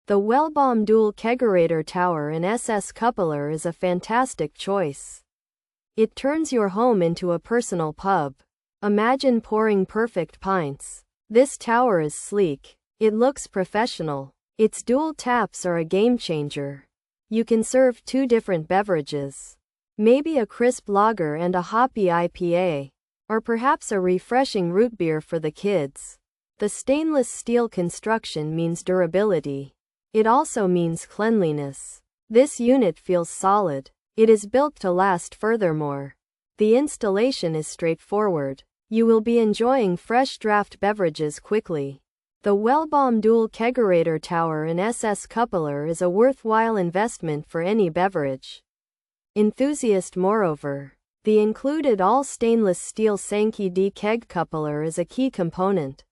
The WELLBOM Dual Kegerator Tower and SS Coupler is a fantastic choice. It turns your home into a personal pub. Imagine pouring perfect pints. This tower is sleek. It looks professional. Its dual taps are a game changer. You can serve 2 different beverages. Maybe a crisp lager and a hoppy IPA. Or perhaps a refreshing root beer for the kids. The stainless steel construction means durability. It also means cleanliness. This unit feels solid. It is built to last. Furthermore, the installation is straightforward. You will be enjoying fresh draft beverages quickly. The WELLBOM Dual Kegerator Tower and SS Coupler is a worthwhile investment for any beverage enthusiast. Moreover, the included all-stainless steel Sankey keg coupler is a key component.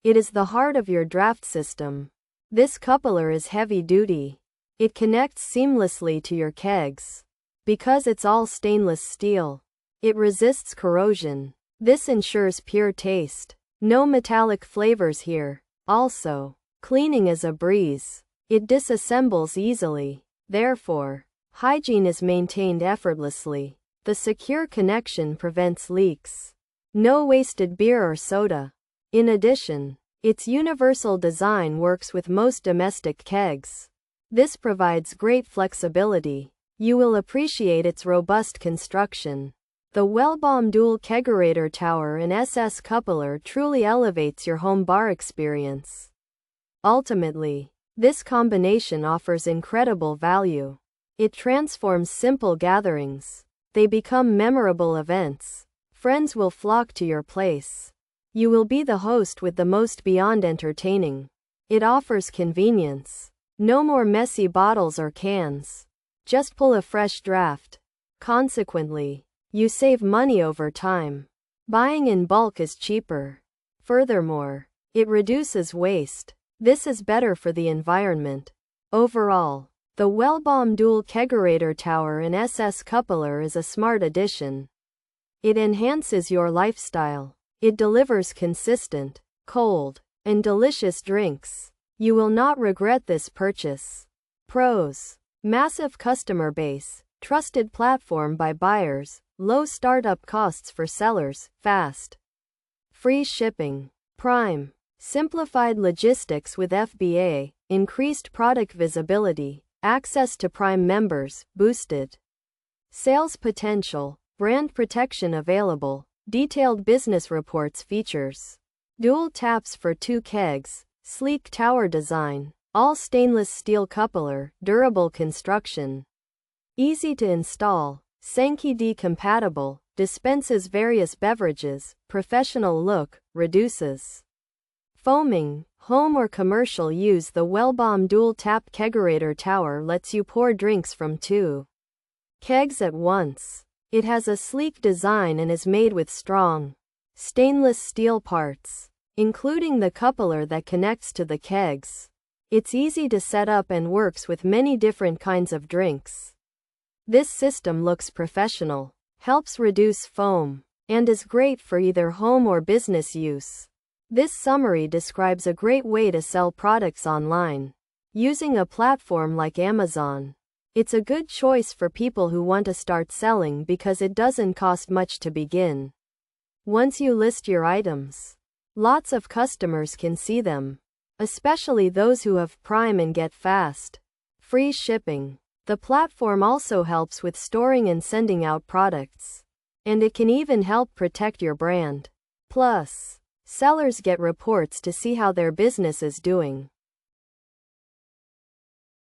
It is the heart of your draft system. This coupler is heavy-duty. It connects seamlessly to your kegs. Because it's all stainless steel, it resists corrosion. This ensures pure taste. No metallic flavors here. Also, cleaning is a breeze. It disassembles easily. Therefore, hygiene is maintained effortlessly. The secure connection prevents leaks. No wasted beer or soda. In addition, its universal design works with most domestic kegs. This provides great flexibility. You will appreciate its robust construction. The WELLBOM Dual Kegerator Tower and SS Coupler truly elevates your home bar experience. Ultimately, this combination offers incredible value. It transforms simple gatherings. They become memorable events. Friends will flock to your place. You will be the host with the most beyond entertaining. It offers convenience. No more messy bottles or cans. Just pull a fresh draft. Consequently, you save money over time. Buying in bulk is cheaper. Furthermore, it reduces waste. This is better for the environment. Overall, the WELLBOM Dual Kegerator Tower and SS Coupler is a smart addition. It enhances your lifestyle. It delivers consistent, cold, and delicious drinks. You will not regret this purchase. Pros: massive customer base, trusted platform by buyers, low startup costs for sellers, fast, free shipping. Prime: simplified logistics with FBA, increased product visibility, access to Prime members, boosted sales potential, brand protection available, detailed business reports. Features: dual taps for 2 kegs, sleek tower design, all stainless steel coupler, durable construction, easy to install, Sankey compatible, dispenses various beverages, professional look, reduces foaming. Home or commercial use. The WELLBOM Dual Tap Kegerator Tower lets you pour drinks from 2 kegs at once. It has a sleek design and is made with strong stainless steel parts, including the coupler that connects to the kegs. It's easy to set up and works with many different kinds of drinks. This system looks professional, helps reduce foam, and is great for either home or business use. This summary describes a great way to sell products online using a platform like Amazon. It's a good choice for people who want to start selling because it doesn't cost much to begin. Once you list your items, lots of customers can see them, especially those who have Prime and get fast, free shipping. The platform also helps with storing and sending out products, and it can even help protect your brand. Plus, sellers get reports to see how their business is doing.